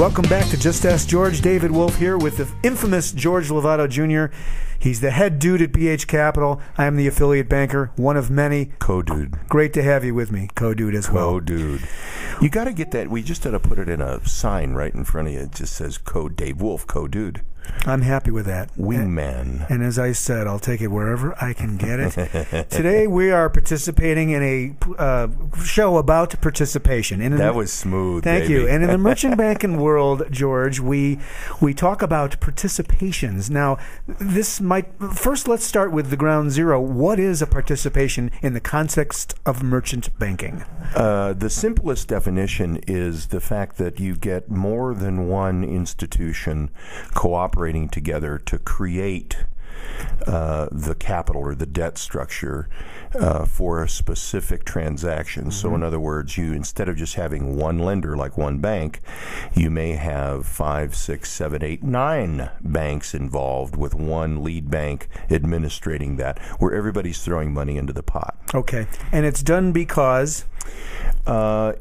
Welcome back to Just Ask George. David Wolf here with the infamous George Lovato Jr. He's the head dude at BH Capital. I am the affiliate banker, one of many. Co-dude. Great to have you with me, co-dude as well. Co-dude. You got to get that. We just had to put it in a sign right in front of you. It just says Code Dave Wolf, co-dude. I'm happy with that. Wingman. And as I said, I'll take it wherever I can get it. Today we are participating in a show about participation. That was smooth, Thank baby. you. And in the merchant banking world, George, we talk about participations. Now, first let's start with the ground zero. What is a participation in the context of merchant banking? The simplest definition is the fact that you get more than one institution cooperating together to create the capital or the debt structure for a specific transaction. Mm-hmm. So in other words, you, instead of just having one lender like one bank, you may have 5, 6, 7, 8, 9 banks involved with one lead bank administrating that, where everybody's throwing money into the pot. Okay. And it's done because?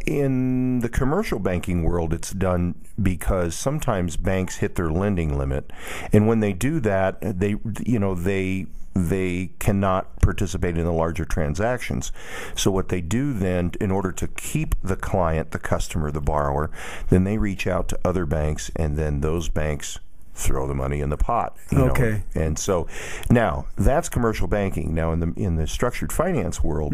In the commercial banking world, it's done because sometimes banks hit their lending limit, and when they do that, they cannot participate in the larger transactions. So what they do then, in order to keep the client, the customer, the borrower, then they reach out to other banks, and then those banks throw the money in the pot. Okay. And so now that's commercial banking. Now in the structured finance world,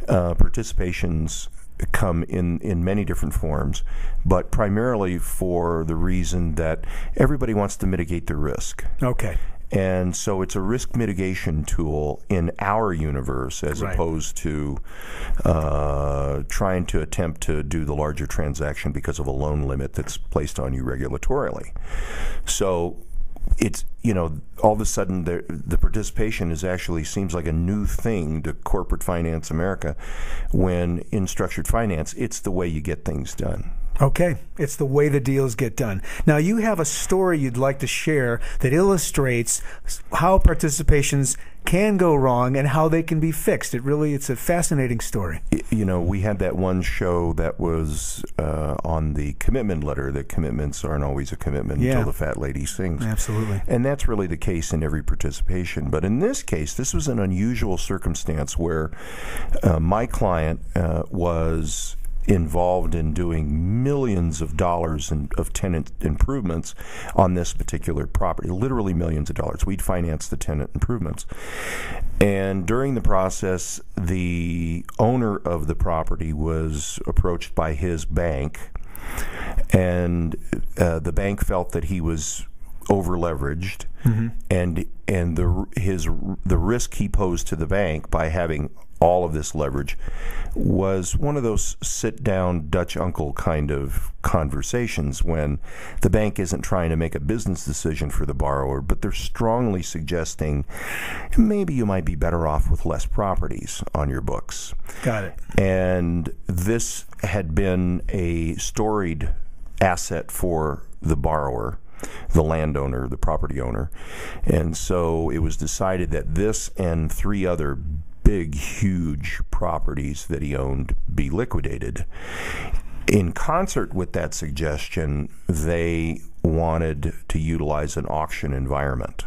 participations come in many different forms, but primarily for the reason that everybody wants to mitigate the risk. Okay. And so it's a risk mitigation tool in our universe as opposed to trying to attempt to do the larger transaction because of a loan limit that's placed on you regulatorily. So it's, all of a sudden the participation actually seems like a new thing to corporate finance America, when in structured finance, it's the way you get things done. Okay. It's the way the deals get done. Now, you have a story you'd like to share that illustrates how participations can go wrong and how they can be fixed. It's a fascinating story. We had that one show that was on the commitment letter, that commitments aren't always a commitment until the fat lady sings. Absolutely. And that's really the case in every participation. But in this case, this was an unusual circumstance where my client was involved in doing millions of dollars of tenant improvements on this particular property, literally millions of dollars. We'd finance the tenant improvements. And during the process, the owner of the property was approached by his bank, and the bank felt that he was over-leveraged, and the risk he posed to the bank by having all of this leverage was one of those sit-down Dutch uncle kind of conversations when the bank isn't trying to make a business decision for the borrower, but they're strongly suggesting maybe you might be better off with less properties on your books. Got it. And this had been a storied asset for the borrower, the landowner, the property owner. And so it was decided that this and 3 other big, huge properties that he owned be liquidated. In concert with that suggestion, they wanted to utilize an auction environment.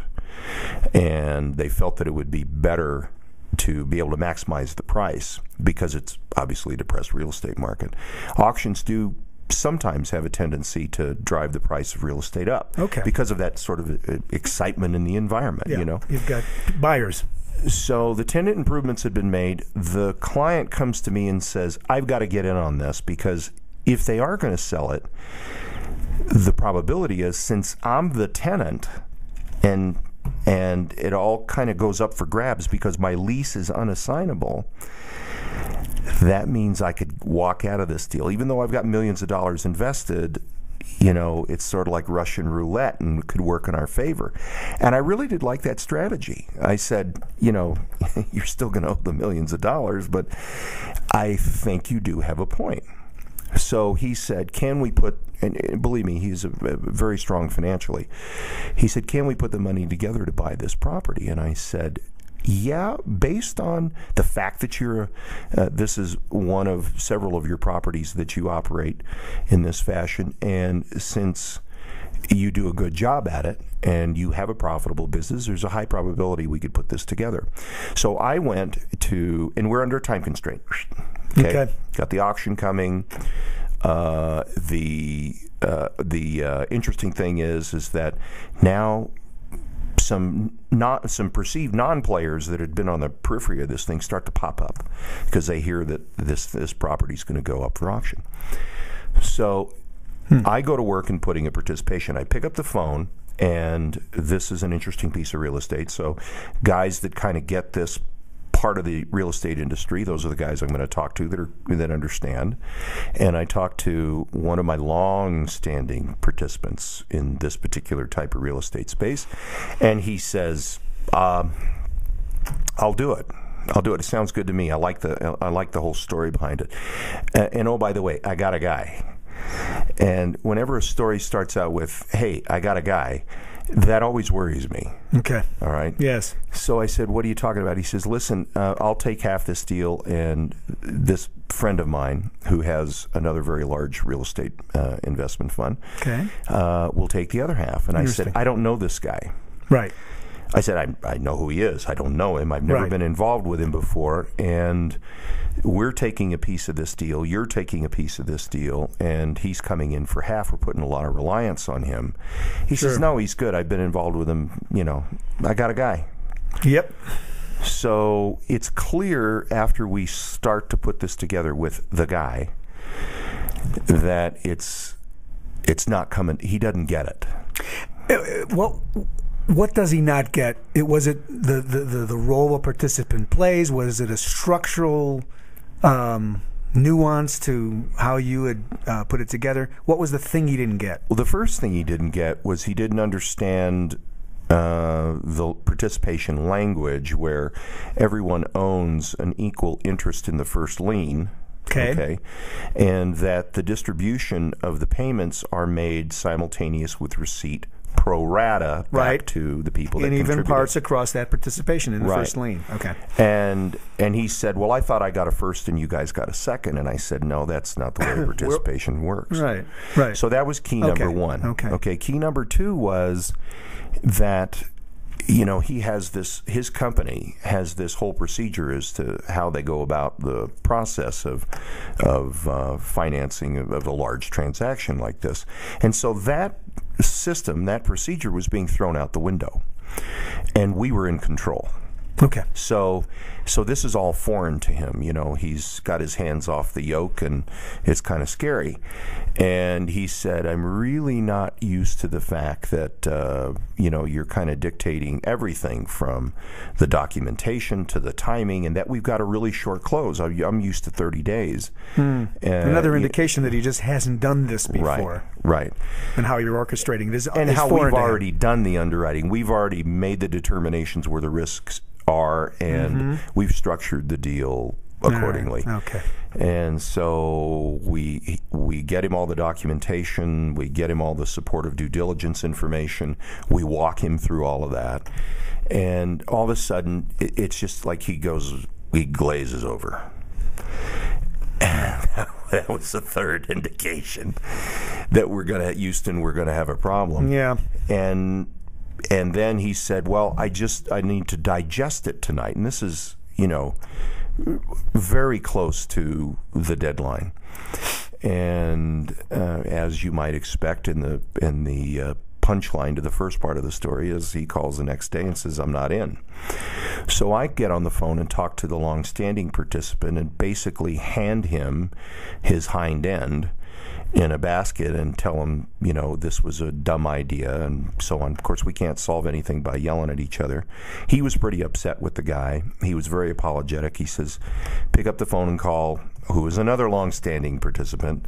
And they felt that it would be better to be able to maximize the price because it's obviously a depressed real estate market. Auctions do sometimes have a tendency to drive the price of real estate up because of that sort of excitement in the environment. You've got buyers. So the tenant improvements had been made. The client comes to me and says, I've got to get in on this because if they are going to sell it, the probability is, since I'm the tenant and it all kind of goes up for grabs because my lease is unassignable, that means I could walk out of this deal. Even though I've got millions of dollars invested, it's sort of like Russian roulette and could work in our favor. And I really did like that strategy. I said, you're still going to owe the millions of dollars, but I think you do have a point. So he said, can we put, and believe me, he's very strong financially. He said, can we put the money together to buy this property? And I said, yeah, based on the fact that you're, this is one of several of your properties that you operate in this fashion, and since you do a good job at it and you have a profitable business, there's a high probability we could put this together. So I went to, and we're under a time constraint. Okay. Got the auction coming. The interesting thing is that now some perceived non-players that had been on the periphery of this thing start to pop up because they hear that this property is going to go up for auction. So I go to work in putting a participation. I pick up the phone, and this is an interesting piece of real estate. So guys that kind of get this part of the real estate industry, those are the guys I'm going to talk to that understand. And I talked to one of my long-standing participants in this particular type of real estate space, and he says, "I'll do it. I'll do it. It sounds good to me. I like the whole story behind it. And oh, by the way, I got a guy." And whenever a story starts out with, "Hey, I got a guy," that always worries me. Okay. All right? Yes. So I said, "What are you talking about?" He says, "Listen, I'll take half this deal, and this friend of mine who has another very large real estate investment fund will take the other half." And I said, "I don't know this guy." Right. I said, I know who he is. I don't know him. I've never been involved with him before. And we're taking a piece of this deal. You're taking a piece of this deal. And he's coming in for half. We're putting a lot of reliance on him. He says, "No, he's good. I've been involved with him. You know, I got a guy." Yep. So it's clear after we start to put this together with the guy that it's not coming. He doesn't get it. Well, what does he not get? Was it the role a participant plays? Was it a structural nuance to how you had put it together? What was the thing he didn't get? Well, the first thing he didn't get was he didn't understand the participation language where everyone owns an equal interest in the first lien. Okay. And that the distribution of the payments are made simultaneous with receipt pro rata back to the people that contributed. And even parts across that participation in the first lien. Okay. And he said, "Well, I thought I got a first and you guys got a second." And I said, "No, that's not the way participation works." Right. So that was key number one. Okay. Key number two was that, you know, he has this, his company has this whole procedure as to how they go about the process of financing of a large transaction like this. And so that system, that procedure was being thrown out the window, and we were in control. Okay. So this is all foreign to him. You know, he's got his hands off the yoke, and it's kind of scary. And he said, "I'm really not used to the fact that, you know, you're kind of dictating everything from the documentation to the timing, and that we've got a really short close. I'm used to 30 days. Another indication that he just hasn't done this before. Right. And how you're orchestrating this. And how we've already done the underwriting. We've already made the determinations where the risks are, and we've structured the deal accordingly. Okay. And so we get him all the documentation, we get him all the supportive due diligence information, we walk him through all of that, and all of a sudden it's just like he glazes over. And that was the third indication that we're going to have a problem. Yeah. And then he said, "Well, I need to digest it tonight." And this is, you know, very close to the deadline. And as you might expect, in the punchline to the first part of the story is he calls the next day and says, "I'm not in." So I get on the phone and talk to the long-standing participant and basically hand him his hind end in a basket and tell him, you know, this was a dumb idea and so on. Of course, we can't solve anything by yelling at each other. He was pretty upset with the guy. He was very apologetic. He says, "Pick up the phone and call who was another long-standing participant,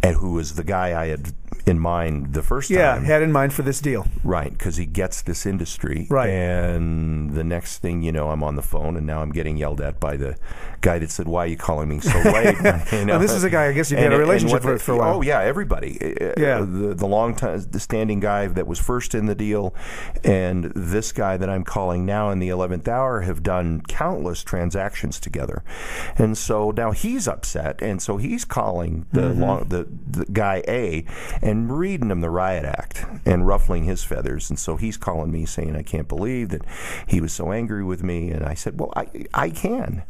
and who was the guy I had in mind the first time. Had in mind for this deal. Right, because he gets this industry. Right. And the next thing you know, I'm on the phone, and now I'm getting yelled at by the guy that said, "Why are you calling me so late?" Well, this is a guy I guess you've had a relationship with for a while. Oh, yeah, everybody. The long-time, the standing guy that was first in the deal, and this guy that I'm calling now in the 11th hour have done countless transactions together. And so now he's upset, and so he's calling the guy A and reading him the riot act and ruffling his feathers. And so he's calling me saying, "I can't believe that he was so angry with me." And I said, "Well, I can."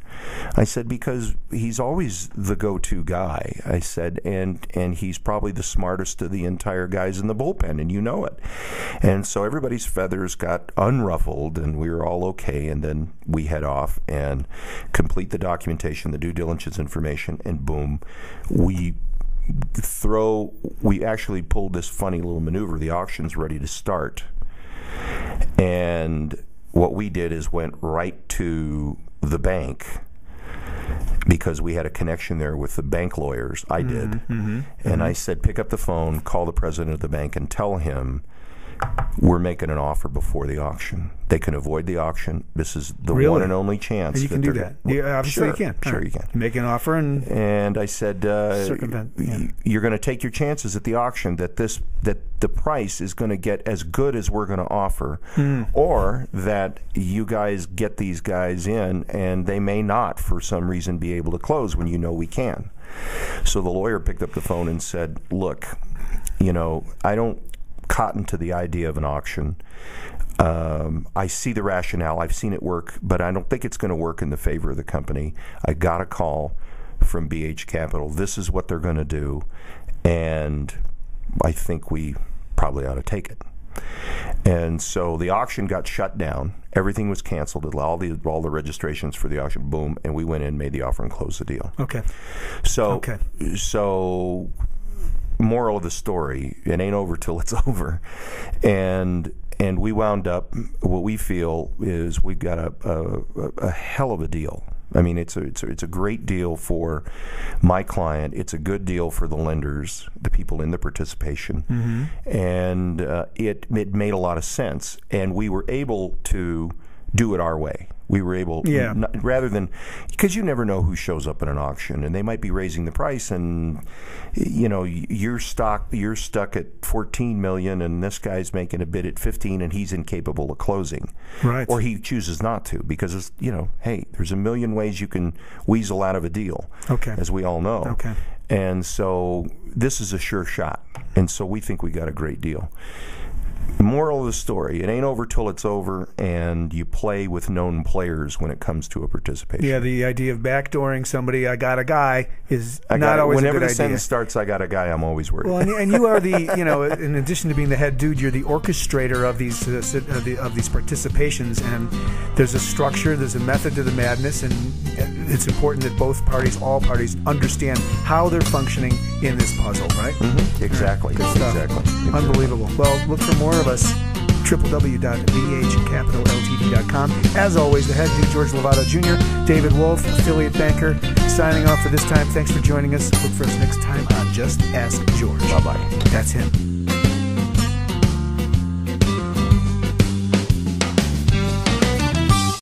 I said, because he's always the go-to guy. I said, and he's probably the smartest of the entire guys in the bullpen, and you know it. And so everybody's feathers got unruffled, and we were all okay. And then we head off and complete the documentation, the due diligence information, and boom, we actually pulled this funny little maneuver. The auction's ready to start. And what we did is went right to the bank, because we had a connection there with the bank lawyers. I did. And I said, pick up the phone, call the president of the bank, and tell him we're making an offer before the auction. They can avoid the auction. This is the one and only chance. And you can do that. Obviously you can. Sure, you can. Make an offer and I said, circumvent. You're going to take your chances at the auction that the price is going to get as good as we're going to offer, or that you guys get these guys in and they may not, for some reason, be able to close when you know we can. So the lawyer picked up the phone and said, "Look, I don't cotton to the idea of an auction. I see the rationale. I've seen it work, but I don't think it's going to work in the favor of the company. I got a call from BH Capital. This is what they're going to do, and I think we probably ought to take it." And so the auction got shut down. Everything was canceled. All the registrations for the auction, boom, and we went in, made the offer, and closed the deal. Okay. So moral of the story, it ain't over till it's over. And we wound up, what we feel is we got a hell of a deal. I mean, it's a great deal for my client. It's a good deal for the lenders, the people in the participation, and it made a lot of sense. And we were able to do it our way. We were able, rather than, because you never know who shows up at an auction, and they might be raising the price, and you're stuck at 14 million, and this guy's making a bid at 15, and he's incapable of closing, right? Or he chooses not to, because it's, hey, there's a million ways you can weasel out of a deal, as we all know. And so this is a sure shot, and so we think we got a great deal. Moral of the story, it ain't over till it's over, and you play with known players when it comes to a participation. Yeah, the idea of backdooring somebody, "I got a guy," is not always a good idea. Whenever the sentence starts, "I got a guy," I'm always worried. Well, and you are the, in addition to being the head dude, you're the orchestrator of these participations, and there's a structure, there's a method to the madness, and it's important that all parties understand how they're functioning in this puzzle, right? Exactly. Good stuff. Exactly. Unbelievable. Well, look for more of us. www.bhcapitalltd.com. As always, the head dude, George Lovato Jr., David Wolf, affiliate banker, signing off for this time. Thanks for joining us. Look for us next time on Just Ask George. Bye-bye. That's him.